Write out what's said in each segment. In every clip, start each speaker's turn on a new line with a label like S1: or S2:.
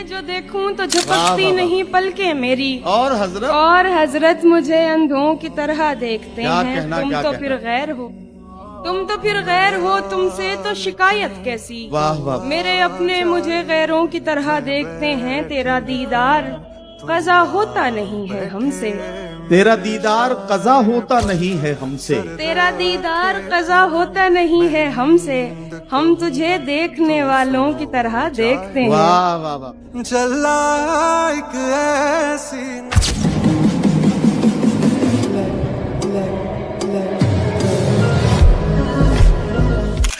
S1: मैं जो देखूं तो झपकती नहीं पलके मेरी,
S2: और
S1: हजरत मुझे अंधों की तरह देखते हैं। तुम तो फिर गैर हो, तुमसे तो शिकायत कैसी।
S2: वाह वाह।
S1: मेरे अपने मुझे गैरों की तरह देखते हैं। तेरा दीदार कज़ा होता नहीं है हमसे,
S2: तेरा दीदार कज़ा होता नहीं है हमसे,
S1: तेरा दीदार कज़ा होता नहीं है हमसे। हम तुझे देखने वालों की तरह देखते हैं।
S2: वाह वाह वाह।
S3: चला एक ऐसी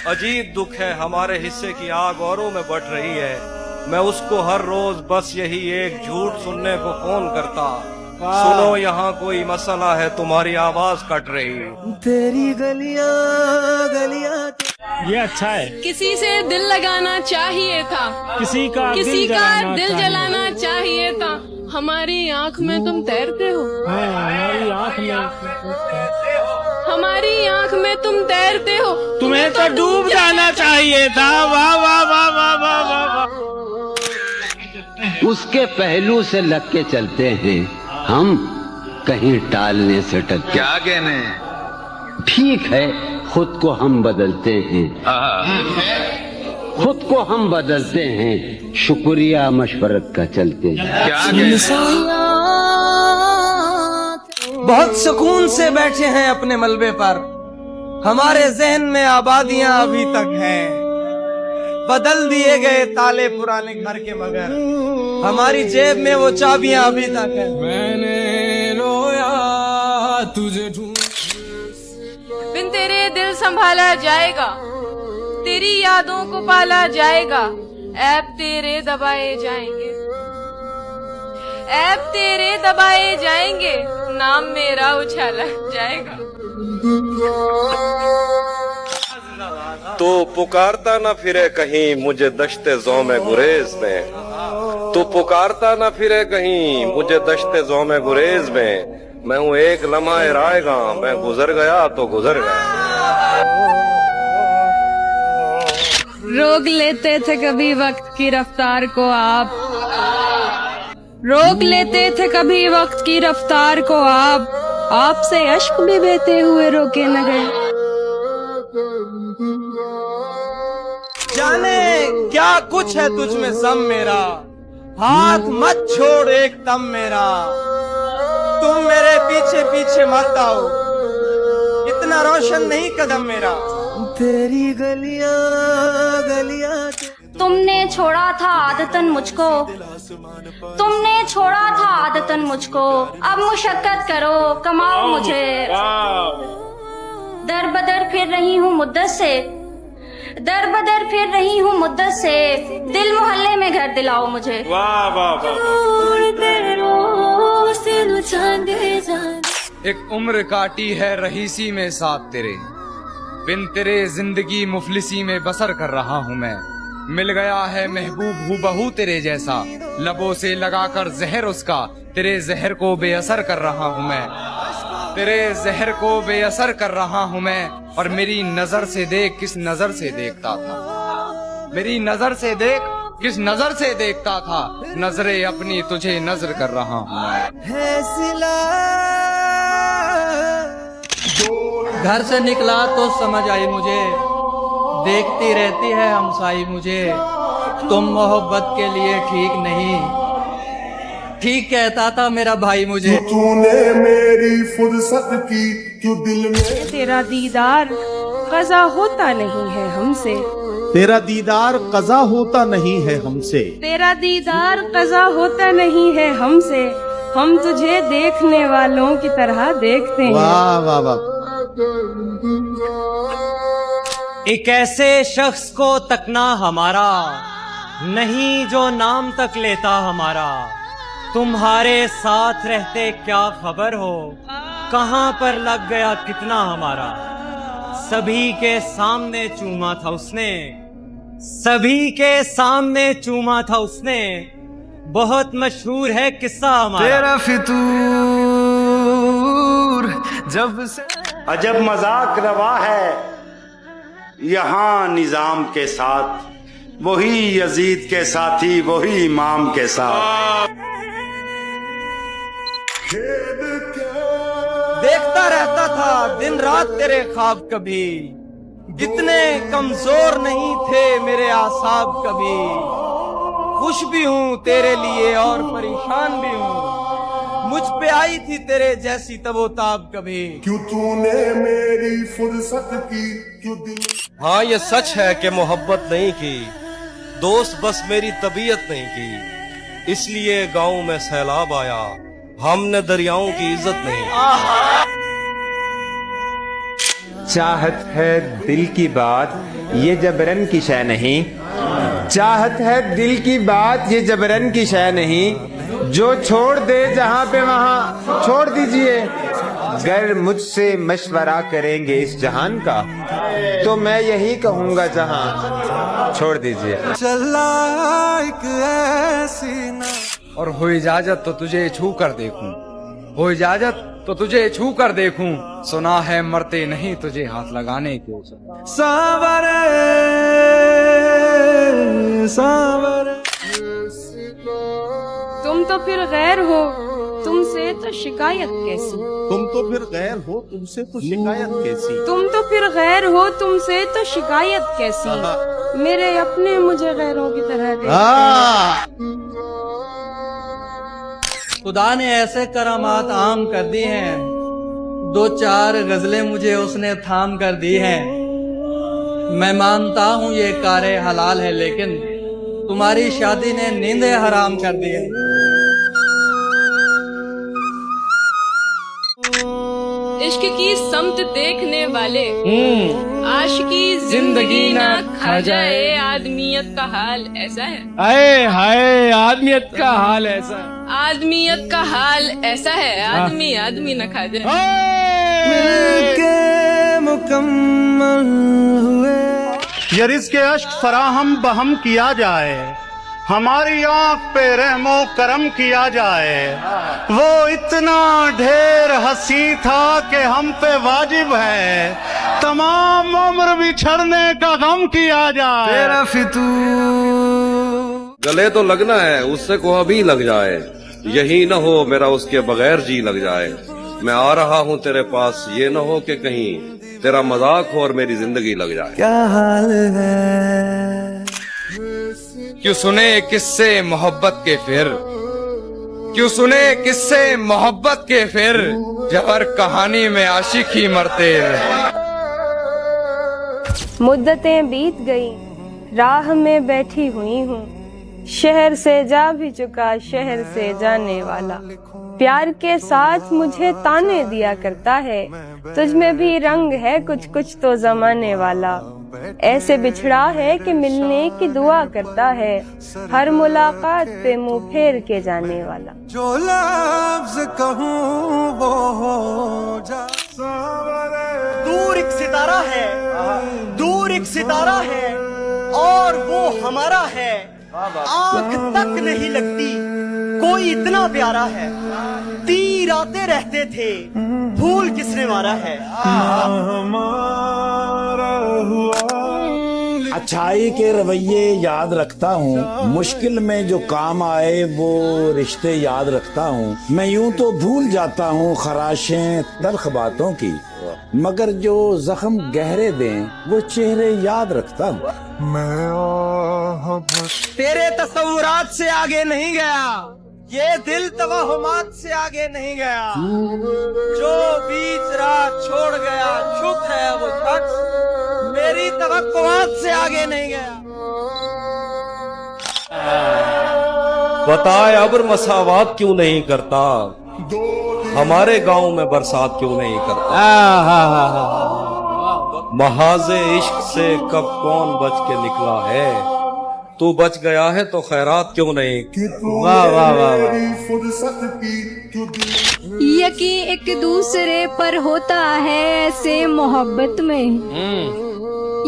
S4: अजीब दुख है, हमारे हिस्से की आग औरों में बढ़ रही है। मैं उसको हर रोज बस यही एक झूठ सुनने को फोन करता, सुनो यहाँ कोई मसला है, तुम्हारी आवाज कट रही है।
S3: तेरी गलियां गलियां।
S5: ये अच्छा है।
S1: किसी से दिल लगाना चाहिए था,
S5: किसी का
S1: दिल जलाना चाहिए था। हमारी आँख में तुम तैरते हो,
S5: हमारी आँख में,
S1: हमारी आँख में तुम तैरते हो।
S5: तुम्हें तो डूब जाना चाहिए था। वाह वाह वाह वाह वाह वाह वाह।
S6: उसके पहलू से लग के चलते हैं हम, कहीं टालने से टलते।
S7: क्या कहने?
S6: ठीक है, खुद को हम बदलते हैं, खुद को हम बदलते हैं, शुक्रिया मशवरत का चलते हैं।
S7: क्या कहने?
S3: बहुत सुकून से बैठे हैं अपने मलबे पर, हमारे जहन में आबादियां अभी तक हैं। बदल दिए गए ताले पुराने घर के, मगर हमारी जेब में वो चाबियां अभी तक हैं। मैंने रोया तुझे
S1: बिन तेरे दिल संभाला जाएगा, तेरी यादों को पाला जाएगा। ऐब तेरे दबाए जाएंगे, ऐब तेरे दबाए जाएंगे, नाम मेरा उछाला जाएगा।
S4: तो पुकारता न फिरे कहीं मुझे दश्ते ज़ौमे गुरेज में, तो पुकारता न फिरे कहीं मुझे दश्ते ज़ौमे गुरेज में। मैं हूँ एक लम्हा रायगा, मैं गुजर गया तो गुजर गया।
S1: रोक लेते थे कभी वक्त की रफ्तार को आप, रोक लेते थे कभी वक्त की रफ्तार को आप। आपसे अश्क भी बहते हुए रोके न गए।
S3: जाने क्या कुछ है तुझ में सम मेरा, हाथ मत छोड़ एक दम मेरा। तुम मेरे पीछे पीछे मत आओ, इतना रोशन नहीं कदम मेरा। तेरी गलियां गलियां।
S8: तुमने छोड़ा था आदतन मुझको, तुमने छोड़ा था आदतन मुझको। अब मुशक्कत करो कमाओ मुझे, दर बदर फिर रही हूँ मुद्दत से, दर बदर फिर रही हूँ मुद्दत से। दिल मोहल्ले में घर दिलाओ मुझे।
S5: वाह वाह वाह।
S9: एक उम्र काटी है रहीसी में साथ तेरे, बिन तेरे जिंदगी मुफलिसी में बसर कर रहा हूँ मैं। मिल गया है महबूब हूबहू तेरे जैसा, लबों से लगाकर जहर उसका, तेरे जहर को बेअसर कर रहा हूँ मैं, तेरे जहर को बेअसर कर रहा हूँ मैं। और मेरी नजर से देख किस नजर से देखता था, मेरी नजर से देख किस नजर से देखता था। नजरे अपनी तुझे नजर कर रहा हूँ मैं।
S3: घर से निकला तो समझ आई मुझे, देखती रहती है हमसाई मुझे। तुम मोहब्बत के लिए ठीक नहीं, ठीक कहता था मेरा भाई मुझे।
S10: तूने मेरी फुर्सत की क्यों दिल में।
S1: तेरा दीदार कज़ा होता नहीं है हमसे,
S2: तेरा दीदार कज़ा होता नहीं है हमसे,
S1: तेरा दीदार कज़ा होता नहीं है हमसे। हम तुझे देखने वालों की तरह देखते हैं।
S2: वाह वाह वाह।
S11: एक ऐसे शख्स को तकना हमारा नहीं जो नाम तक लेता हमारा। तुम्हारे साथ रहते क्या खबर हो, कहाँ पर लग गया कितना हमारा। सभी के सामने चूमा था उसने, सभी के सामने चूमा था उसने। बहुत मशहूर है किस्सा हमारा।
S3: तेरा फितूर जब से
S7: अजब मजाक रवा है यहाँ निजाम के साथ, वही यजीद के साथी, वही इमाम के साथ।
S3: देखता रहता था दिन रात तेरे ख्वाब कभी, इतने कमजोर नहीं थे मेरे आसाब कभी। खुश भी हूँ तेरे लिए और परेशान भी हूँ, मुझ पे आई थी तेरे जैसी तबोताब कभी।
S10: क्यों तूने मेरी फुर्सत की, क्यों दिल।
S4: हाँ ये सच है कि मोहब्बत नहीं की, दोस्त बस मेरी तबीयत नहीं की, इसलिए गांव में सैलाब आया, हमने दरियाओं की इज्जत नहीं।
S12: चाहत है दिल की बात, ये जबरन की शय नहीं। चाहत है दिल की बात, ये जबरन की शय नहीं। जो छोड़ दे जहाँ पे वहाँ छोड़ दीजिए। गर मुझसे मशवरा करेंगे इस जहान का, तो मैं यही कहूँगा जहाँ छोड़ दीजिए।
S3: चला एक ऐसी ना।
S9: और हो इजाजत तो तुझे छू कर देखूं, हो इजाजत तो तुझे छू कर देखूं, सुना है मरते नहीं तुझे हाथ लगाने के।
S3: सावरे सावरे।
S1: तुम तो फिर गैर हो, तुमसे तो शिकायत कैसी।
S2: तुम तो फिर गैर हो, तुमसे तो शिकायत कैसी।
S1: तुम तो फिर गैर हो, तुमसे तो शिकायत कैसी। मेरे अपने मुझे गैरों की तरह देखते।
S3: खुदा ने ऐसे करामात आम कर दी हैं, दो चार गजलें मुझे उसने थाम कर दी हैं। मैं मानता हूँ ये कारे हलाल है, लेकिन तुम्हारी शादी ने नींदें हराम कर दी है।
S1: इश्क की समत देखने वाले, आशिकी जिंदगी ना खा जाए, आदमियत का हाल ऐसा है।
S5: हाय हाय, आदमियत का हाल ऐसा है।
S1: आदमियत का हाल ऐसा है, आदमी आदमी न खा जाए।
S3: मिलके मुकम्मल हुए।
S2: ये रिज़्क़ अश्क फराहम बहम किया जाए, हमारी आँख पे रहमो करम किया जाए। वो इतना ढेर हंसी था कि हम पे वाजिब है, तमाम उम्र बिछड़ने का गम किया जाए।
S3: तेरा फितूर
S4: गले तो लगना है, उससे को अभी लग जाए, यही न हो मेरा उसके बगैर जी लग जाए। मैं आ रहा हूँ तेरे पास, ये न हो कि कहीं तेरा मजाक हो और मेरी जिंदगी लग जाए।
S3: क्या हाल है।
S9: क्यों सुने किस्से मोहब्बत के फिर, क्यों सुने किस्से मोहब्बत के फिर, जब हर कहानी में आशिक ही मरते रहे।
S1: मुद्दतें बीत गई, राह में बैठी हुई हूँ, शहर से जा भी चुका शहर से जाने वाला। प्यार के साथ मुझे ताने दिया करता है, तुझ में भी रंग है कुछ कुछ तो जमाने वाला। ऐसे बिछड़ा है कि मिलने की दुआ करता है, हर मुलाकात पे मुंह फेर के जाने वाला।
S3: जो लफ्ज़ कहूँ वो हो जा।
S13: दूर एक सितारा है, दूर एक सितारा है, और वो हमारा है। आंख तक नहीं लगती, कोई इतना प्यारा है। तीर आते रहते थे, भूल किसने मारा है।
S14: अच्छाई के रवैये याद रखता हूँ, मुश्किल में जो काम आए वो रिश्ते याद रखता हूँ। मैं यूं तो भूल जाता हूँ खराशें तल्ख बातों की, मगर जो जख्म गहरे दें वो चेहरे याद रखता हूँ।
S3: तेरे तस्वुरात से आगे नहीं गया, ये दिल तवहुमात से आगे नहीं गया। जो बीच राह छोड़ गया चुप है वो शख्स, मेरी तवक्कुआत से आगे नहीं गया।
S4: बताए अब्र मसावात क्यों नहीं करता, हमारे गांव में बरसात क्यों नहीं करता। महाजे इश्क से कब कौन बच के निकला है, तू बच गया है तो खैरात क्यों नहीं।
S10: वाह वाह वाह।
S8: यकीन एक दूसरे पर होता है ऐसे मोहब्बत में,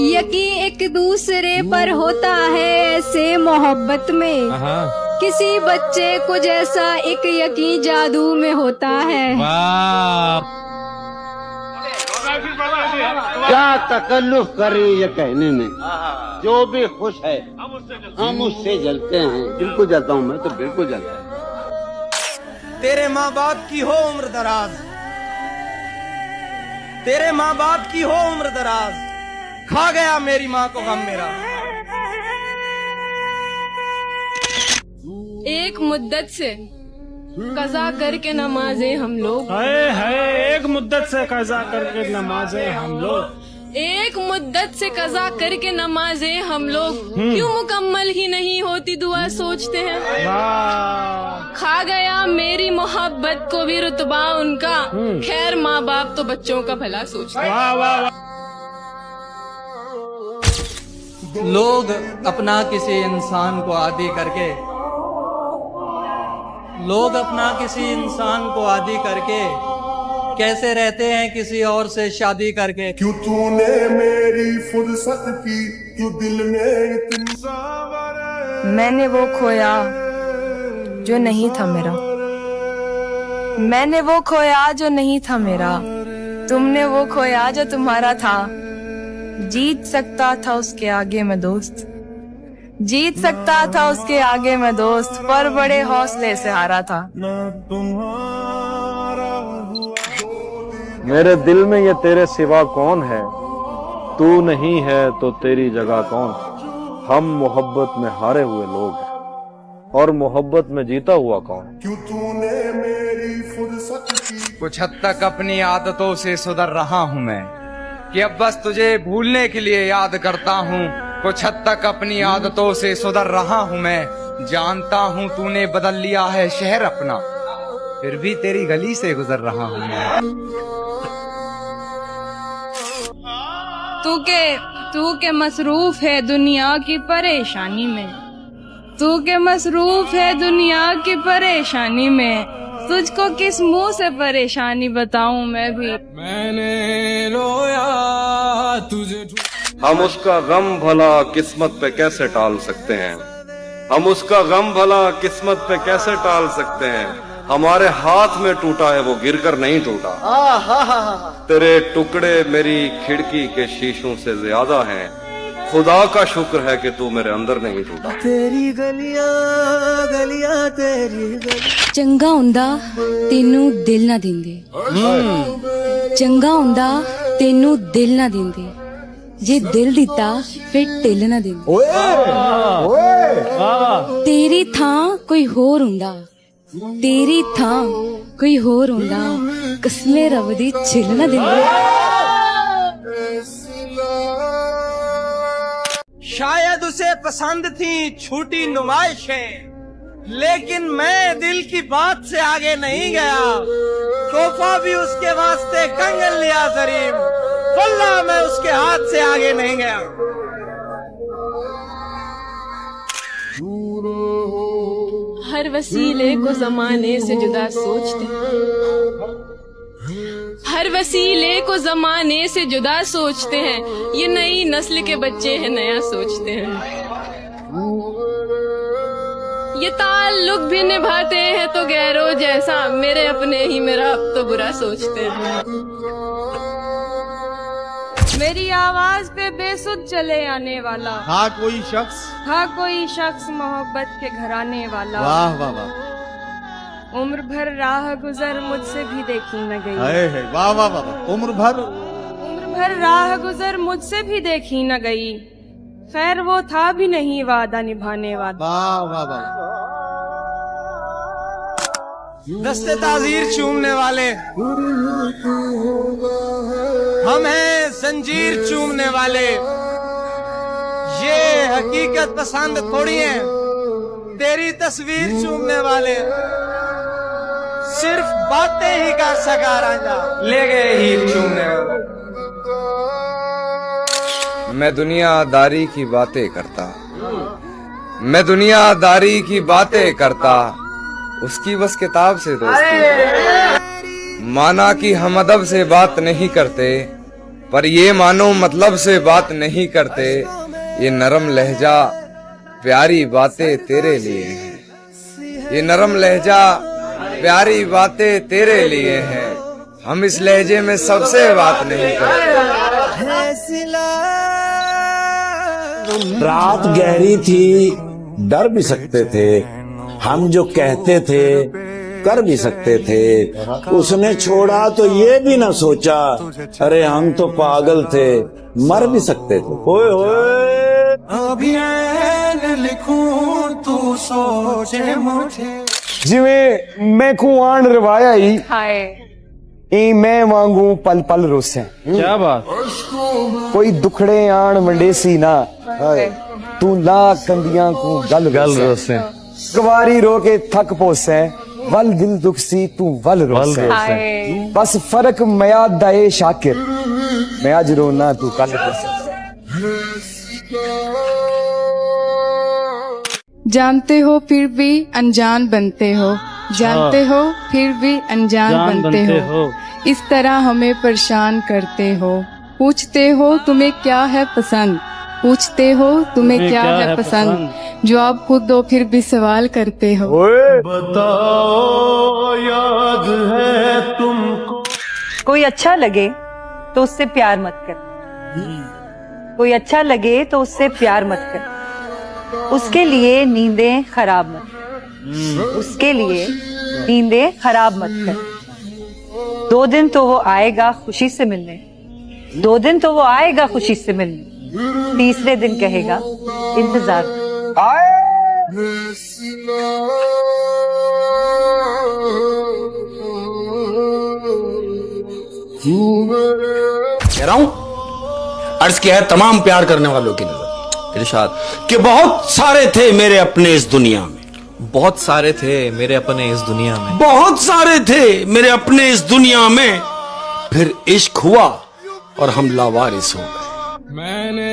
S8: यकीन एक दूसरे पर होता है ऐसे मोहब्बत में। किसी बच्चे को जैसा एक यकीन जादू में होता है।
S5: वाह।
S6: क्या तकल्लुफ करे ये कहने में, जो भी खुश है हम उससे जलते हैं। बिल्कुल जलता हूँ मैं तो, बिल्कुल जलता हूँ।
S3: तेरे माँ बाप की हो उम्र दराज, तेरे माँ बाप की हो उम्र दराज, खा गया मेरी माँ को गम मेरा।
S1: एक मुद्दत से कज़ा करके नमाजे हम लोग,
S5: एक मुद्दत से कज़ा करके नमाजे हम लोग,
S1: एक मुद्दत से कज़ा करके नमाजे हम लोग, क्यों मुकम्मल ही नहीं होती दुआ सोचते हैं। खा गया मेरी मोहब्बत को भी रुतबा उनका, खैर माँ बाप तो बच्चों का भला सोचते हैं।
S3: लोग अपना किसी इंसान को आदी करके, लोग अपना किसी इंसान को आदी करके कैसे रहते हैं किसी और से शादी करके।
S10: क्यों तूने मेरी फुर्सत की, क्यों दिल में इतनी।
S1: मैंने वो खोया जो नहीं था मेरा, मैंने वो खोया जो नहीं था मेरा, तुमने वो खोया जो तुम्हारा था। जीत सकता था उसके आगे मैं दोस्त, जीत सकता था उसके आगे मैं दोस्त, पर बड़े हौसले से हारा था।
S4: मेरे दिल में ये तेरे सिवा कौन है, तू नहीं है तो तेरी जगह कौन। हम मोहब्बत में हारे हुए लोग हैं और मोहब्बत में जीता हुआ कौन।
S10: क्यों तूने मेरी फुर्सत की।
S9: कुछ हद तक अपनी आदतों से सुधर रहा हूँ मैं, कि अब बस तुझे भूलने के लिए याद करता हूँ। कुछ हद तक अपनी आदतों से सुधर रहा हूँ मैं, जानता हूँ तूने बदल लिया है शहर अपना, फिर भी तेरी गली से गुजर रहा हूँ मैं।
S1: तू के मसरूफ है दुनिया की परेशानी में, तू के मसरूफ है दुनिया की परेशानी में, तुझको किस मुंह से परेशानी बताऊं मैं भी।
S3: मैंने रोया तुझे।
S4: हम उसका गम भला किस्मत पे कैसे टाल सकते हैं, हम उसका गम भला किस्मत पे कैसे टाल सकते हैं। हमारे हाथ में टूटा है वो गिरकर नहीं टूटा। तेरे टुकड़े मेरी खिड़की के शीशों से ज्यादा हैं, खुदा का शुक्र है कि तू मेरे अंदर नहीं टूटा।
S3: तेरी गलियां गलियां तेरी गलियां।
S8: चंगा हुंदा तेनू दिल ना दिंदे, चंगा हुंदा तेनू दिल ना दिंदे, जे दिल दिता फिर ढिल ना दिंदे। तेरी थां कोई होर हुंदा, तेरी थां कोई होर हुंदा, कसमे रब दी छिल ना दिंदे।
S3: शायद उसे पसंद थी छोटी नुमाइशें, लेकिन मैं दिल की बात से आगे नहीं गया। तोहफा भी उसके वास्ते कंगन लिया जरीब, वल्लाह मैं उसके हाथ से आगे नहीं गया।
S1: हर वसीले को जमाने से जुदा सोचते हैं, हर वसीले को जमाने से जुदा सोचते हैं, ये नई नस्ल के बच्चे हैं नया सोचते हैं। ये ताल्लुक भी निभाते हैं तो गैरों जैसा, मेरे अपने ही मेरा अब तो बुरा सोचते हैं। मेरी आवाज पे बेसुध चले आने वाला
S2: था कोई शख्स,
S1: था कोई शख्स मोहब्बत के घराने वाला।
S2: वाह वाह वाह।
S1: उम्र भर राह गुजर मुझसे भी देखी न गई,
S2: वाह वाह वाह। उम्र
S1: भर राह गुजर मुझसे भी देखी न गई, खैर वो था भी नहीं वादा निभाने वाला।
S2: वाह वाह वाह।
S3: दस्ते ताजीर चूमने वाले हम हैं, जंजीर चूमने वाले। ये हकीकत पसंद थोड़ी है, तेरी तस्वीर चूमने वाले। सिर्फ बातें ही कर सका राजा, ले गए ही चूमने वाले।
S9: मैं दुनियादारी की बातें करता, मैं दुनियादारी की बातें करता, उसकी बस किताब से दोस्ती। माना कि हम अदब से बात नहीं करते, पर ये मानो मतलब से बात नहीं करते। ये नरम लहजा प्यारी बातें तेरे लिए हैं, ये नरम लहजा प्यारी बातें तेरे लिए हैं। हम इस लहजे में सबसे बात नहीं करते,
S14: रात गहरी थी, डर भी सकते थे, हम जो कहते थे कर भी सकते थे। उसने छोड़ा तो ये भी ना सोचा, अरे हम तो पागल थे, मर भी सकते थे। ओए ओए
S3: लिखूं तू सोचे मुझे
S15: जिਵੇਂ मैं को आन रवाया ही
S1: हाय
S15: ई मैं वांगू पल पल रोसे।
S5: क्या बात।
S15: कोई दुखड़े आन मंडेसी ना, तू ला कंदियां को गल रोसे। कवारी रो के थक पोसे, वल दिल दुख सी तू वल रोसे। बस फर्क मयाद दा ए शाकिर, मैं आज रोना तू कल रोसे।
S16: जानते हो फिर भी अनजान बनते हो, जानते हो फिर भी अनजान बनते हो, इस तरह हमें परेशान करते हो। पूछते हो तुम्हें क्या है पसंद, पूछते हो तुम्हें क्या है पसंद, जवाब खुद दो फिर भी सवाल करते हो।
S10: बताओ याद है तुमको।
S17: कोई अच्छा लगे तो उससे प्यार मत कर, कोई अच्छा लगे तो उससे प्यार मत कर, उसके लिए नींदें खराब मत कर, उसके लिए नींदें खराब मत कर। 2 दिन तो वो आएगा खुशी से मिलने, 2 दिन तो वो आएगा खुशी से मिलने, तीसरे दिन कहेगा इंतजार।
S18: कह रहा हूं अर्ज किया है तमाम प्यार करने वालों की नजर। इरशाद कि बहुत सारे थे मेरे अपने इस दुनिया में,
S19: बहुत सारे थे मेरे अपने इस दुनिया में,
S18: बहुत सारे थे मेरे अपने इस दुनिया में, फिर इश्क हुआ और हम लावारिस हो गए।
S10: मैंने